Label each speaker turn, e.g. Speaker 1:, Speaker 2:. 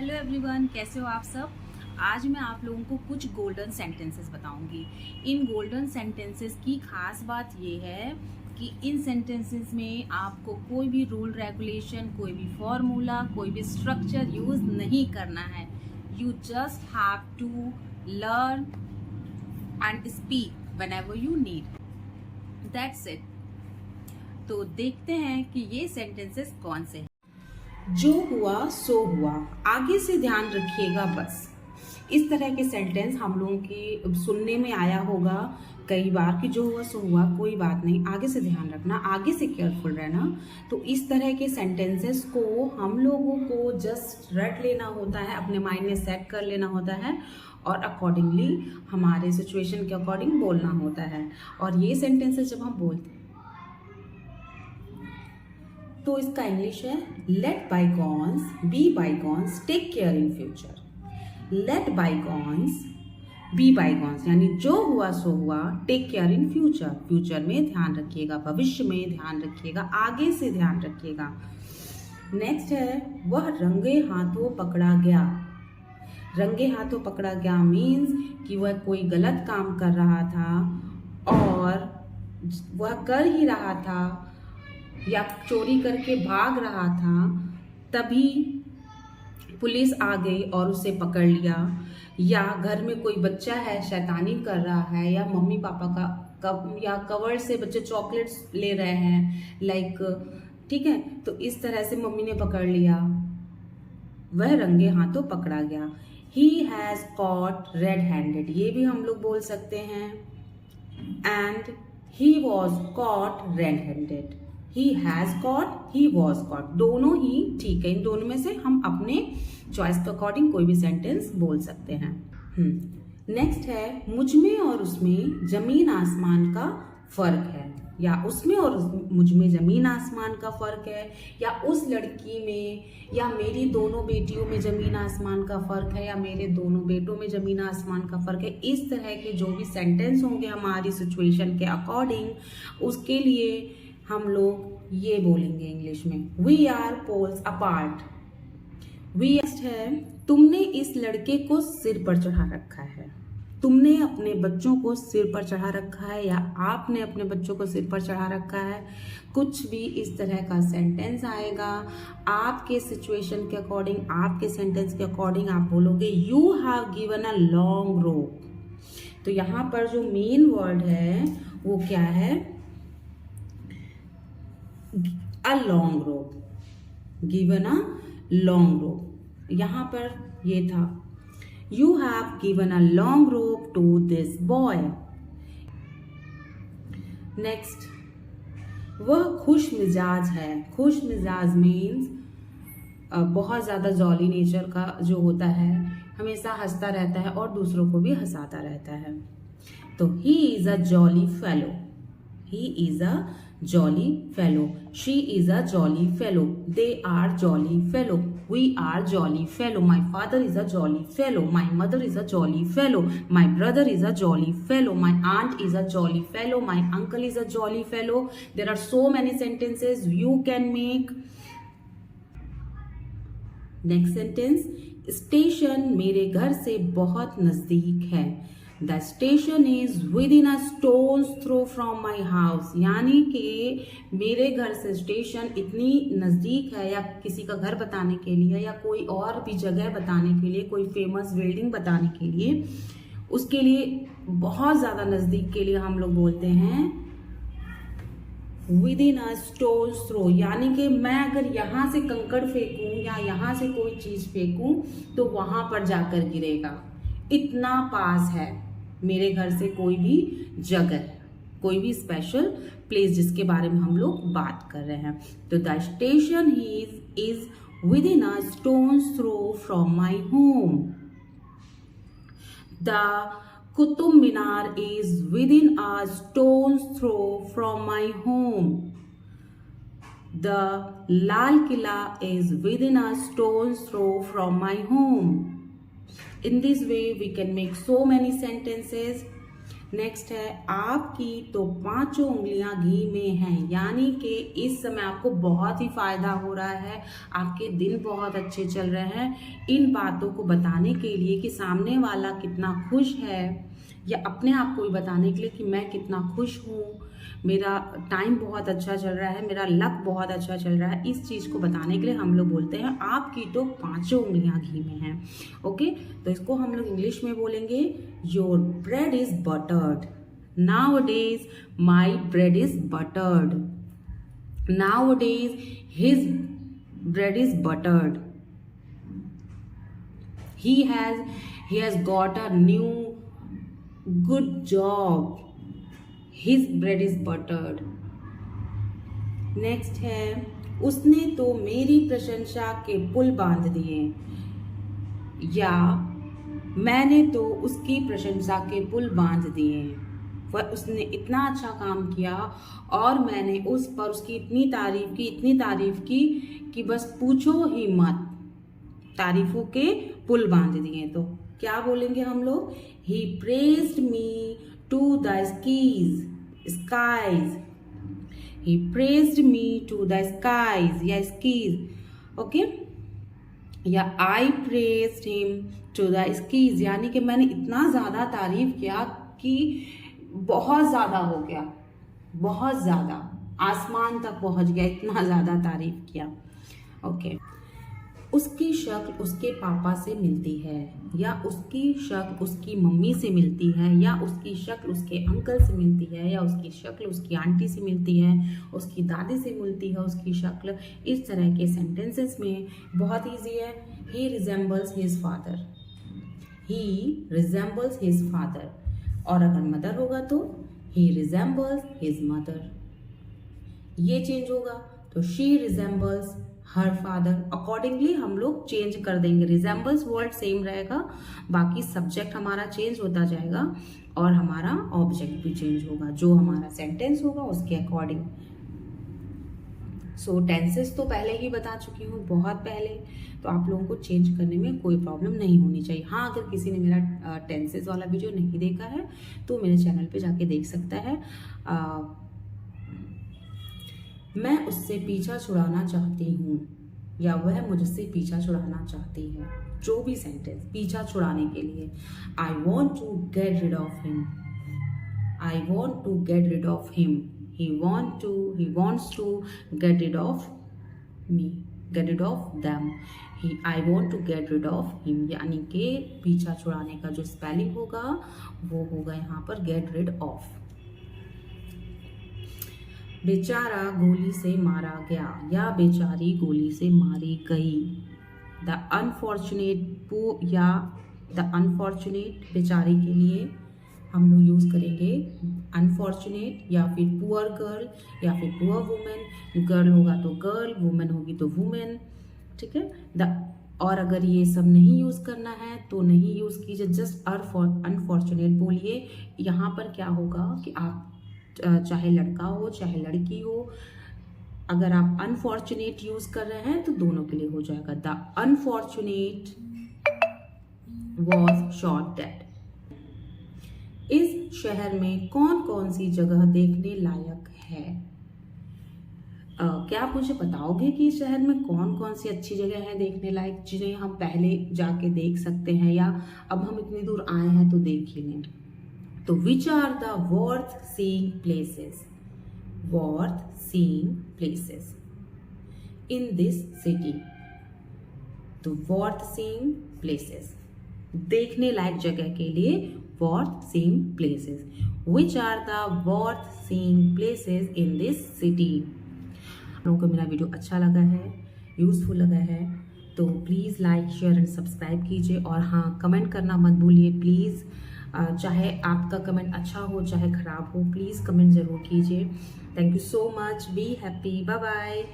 Speaker 1: Hello everyone, कैसे हो आप सब। आज मैं आप लोगों को कुछ गोल्डन सेंटेंसेस बताऊंगी। इन गोल्डन सेंटेंसेस की खास बात ये है कि इन सेंटेंसेस में आपको कोई भी रूल रेगुलेशन, कोई भी फॉर्मूला, कोई भी स्ट्रक्चर यूज नहीं करना है। You just have to learn and speak whenever you need, that's it. तो देखते हैं कि ये सेंटेंसेस कौन से हैं। जो हुआ सो हुआ, आगे से ध्यान रखिएगा बस। इस तरह के सेंटेंस हम लोगों की सुनने में आया होगा कई बार कि जो हुआ सो हुआ, कोई बात नहीं, आगे से ध्यान रखना, आगे से केयरफुल रहना। तो इस तरह के सेंटेंसेस को हम लोगों को जस्ट रट लेना होता है, अपने माइंड में सेट कर लेना होता है और अकॉर्डिंगली हमारे सिचुएशन के अकॉर्डिंग बोलना होता है। और ये सेंटेंसेस जब हम बोलते हैं तो इसका इंग्लिश है let bygones be bygones, take care in future. Let bygones be bygones यानी जो हुआ सो हुआ, take care in future, future में ध्यान रखिएगा, भविष्य में ध्यान रखिएगा, आगे से ध्यान रखिएगा। नेक्स्ट है वह रंगे हाथों पकड़ा गया। रंगे हाथों पकड़ा गया मीन्स कि वह कोई गलत काम कर रहा था और वह कर ही रहा था या चोरी करके भाग रहा था, तभी पुलिस आ गई और उसे पकड़ लिया। या घर में कोई बच्चा है शैतानी कर रहा है, या मम्मी पापा का या कवर से बच्चे चॉकलेट्स ले रहे हैं लाइक, ठीक है, तो इस तरह से मम्मी ने पकड़ लिया, वह रंगे हाथों पकड़ा गया। He has cot red handed, ये भी हम लोग बोल सकते हैं। And he was caught red handed, he has caught, he was caught, दोनों ही ठीक है। इन दोनों में से हम अपने चॉइस के अकॉर्डिंग कोई भी सेंटेंस बोल सकते हैं। नेक्स्ट है मुझ में और उसमें जमीन आसमान का फर्क है, या उसमें और मुझ में जमीन आसमान का फर्क है, या उस लड़की में या मेरी दोनों बेटियों में जमीन आसमान का फर्क है, या मेरे दोनों बेटों में जमीन आसमान का फर्क है। इस तरह के जो भी सेंटेंस होंगे हमारी सिचुएशन के अकॉर्डिंग, उसके लिए हम लोग ये बोलेंगे इंग्लिश में we are poles apart. We है तुमने इस लड़के को सिर पर चढ़ा रखा है, तुमने अपने बच्चों को सिर पर चढ़ा रखा है, या आपने अपने बच्चों को सिर पर चढ़ा रखा है। कुछ भी इस तरह का सेंटेंस आएगा, आपके सिचुएशन के अकॉर्डिंग, आपके सेंटेंस के अकॉर्डिंग आप बोलोगे you have given a long रोप। तो यहाँ पर जो मेन वर्ड है वो क्या है, a long rope, given a long rope. यहां पर ये था you have given a long rope to this boy. Next वह खुश मिजाज है। खुश मिजाज मीन्स बहुत ज्यादा जॉली नेचर का जो होता है, हमेशा हंसता रहता है और दूसरों को भी हंसाता रहता है। तो he is a jolly fellow, he is a jolly fellow, she is a jolly fellow, they are jolly fellow, we are jolly fellow, my father is a jolly fellow, my mother is a jolly fellow, my brother is a jolly fellow, my aunt is a jolly fellow, my uncle is a jolly fellow. There are so many sentences you can make. Next sentence station मेरे घर से बहुत नजदीक है। The station is within a stone's throw from my house, यानी कि मेरे घर से स्टेशन इतनी नज़दीक है, या किसी का घर बताने के लिए या कोई और भी जगह बताने के लिए, कोई फेमस बिल्डिंग बताने के लिए, उसके लिए बहुत ज़्यादा नज़दीक के लिए हम लोग बोलते हैं within a stone's throw, यानी कि मैं अगर यहाँ से कंकड़ फेंकूं या यहाँ से कोई चीज़ फेंकूं तो वहाँ पर जाकर गिरेगा, इतना पास है मेरे घर से कोई भी जगह, कोई भी स्पेशल प्लेस जिसके बारे में हम लोग बात कर रहे हैं। तो the station is within a stone's throw from my home. The Qutub Minar is within a stone's throw from my home. The Lal Killa is within a stone's throw from my home. In this way, we can make so many sentences. Next है आपकी तो 5 उंगलियां घी में हैं, यानी कि इस समय आपको बहुत ही फायदा हो रहा है, आपके दिन बहुत अच्छे चल रहे हैं। इन बातों को बताने के लिए कि सामने वाला कितना खुश है, या अपने आप को भी बताने के लिए कि मैं कितना खुश हूँ, मेरा टाइम बहुत अच्छा चल रहा है, मेरा लक बहुत अच्छा चल रहा है, इस चीज़ को बताने के लिए हम लोग बोलते हैं आपकी तो 5 उंगलियां घी में हैं। ओके, तो इसको हम लोग इंग्लिश में बोलेंगे your bread is buttered. Nowadays my bread is buttered. Nowadays his bread is buttered. He has got a new good job. His bread is buttered. Next है उसने तो मेरी प्रशंसा के पुल बांध दिए, या मैंने तो उसकी प्रशंसा के पुल बांध दिए। वह उसने इतना अच्छा काम किया और मैंने उस पर उसकी इतनी तारीफ की कि बस पूछो ही मत, तारीफों के पुल बांध दिए। तो क्या बोलेंगे हम लोग? He praised me to the skies. He praised me to the skies या skis. ओके, या I praised him to the skis, यानी कि मैंने इतना ज़्यादा तारीफ किया कि बहुत ज़्यादा हो गया, बहुत ज़्यादा आसमान तक पहुंच गया, इतना ज़्यादा तारीफ किया। ओके, उसकी शक्ल उसके पापा से मिलती है, या उसकी शक्ल उसकी मम्मी से मिलती है, या उसकी शक्ल उसके अंकल से मिलती है, या उसकी शक्ल उसकी आंटी से मिलती है, उसकी दादी से मिलती है उसकी शक्ल। इस तरह के सेंटेंसेस में बहुत ईजी है। ही रिजेंबल्स हिज फादर, ही रिजेंबल्स हिज फादर। और अगर मदर होगा तो ही रिजेंबल्स हिज मदर। ये चेंज होगा तो she resembles her father. Accordingly हम लोग चेंज कर देंगे। रिजेंबल्स वर्ड सेम रहेगा, बाकी सब्जेक्ट हमारा चेंज होता जाएगा और हमारा ऑब्जेक्ट भी चेंज होगा, जो हमारा सेंटेंस होगा उसके अकॉर्डिंग। सो टेंसेस तो पहले ही बता चुकी हूँ, बहुत पहले, तो आप लोगों को चेंज करने में कोई प्रॉब्लम नहीं होनी चाहिए। हाँ, अगर किसी ने मेरा टेंसेस वाला वीडियो नहीं देखा है तो मेरे चैनल पे जाके देख सकता है। मैं उससे पीछा छुड़ाना चाहती हूँ, या वह मुझसे पीछा छुड़ाना चाहती है। जो भी सेंटेंस पीछा छुड़ाने के लिए, I want to get rid of him, I want to get rid of him, he wants to get rid of me, get rid of them, I want to get rid of him, यानी कि पीछा छुड़ाने का जो spelling होगा वो होगा यहाँ पर get rid of। बेचारा गोली से मारा गया, या बेचारी गोली से मारी गई। द अनफॉर्चुनेट या द अनफॉर्चुनेट बेचारी के लिए हम लोग यूज़ करेंगे अनफॉर्चुनेट, या फिर पुअर गर्ल, या फिर पुअर वुमेन। गर्ल होगा तो गर्ल, वुमेन होगी तो वुमेन, ठीक है। और अगर ये सब नहीं यूज़ करना है तो नहीं यूज़ कीजिए, जस्ट अनफॉर्चुनेट बोलिए। यहाँ पर क्या होगा कि आप चाहे लड़का हो चाहे लड़की हो, अगर आप अनफॉर्चुनेट यूज़ कर रहे हैं तो दोनों के लिए हो जाएगा। The unfortunate was shot dead. इस शहर में कौन कौन सी जगह देखने लायक है? क्या आप मुझे बताओगे कि इस शहर में कौन कौन सी अच्छी जगह है देखने लायक, जिन्हें हम पहले जाके देख सकते हैं, या अब हम इतनी दूर आए हैं तो देख ही लें? तो which are the worth seeing places, worth seeing places in this city. तो वर्थ सीइंग प्लेसेस, देखने लायक जगह के लिए worth seeing places. Which are the worth seeing places in this city? लोगों को मेरा वीडियो अच्छा लगा है, यूजफुल लगा है, तो please like share and subscribe कीजिए। और हाँ, कमेंट करना मत भूलिए प्लीज़। चाहे आपका कमेंट अच्छा हो चाहे ख़राब हो, प्लीज़ कमेंट ज़रूर कीजिए। Thank you so much, be happy, bye bye.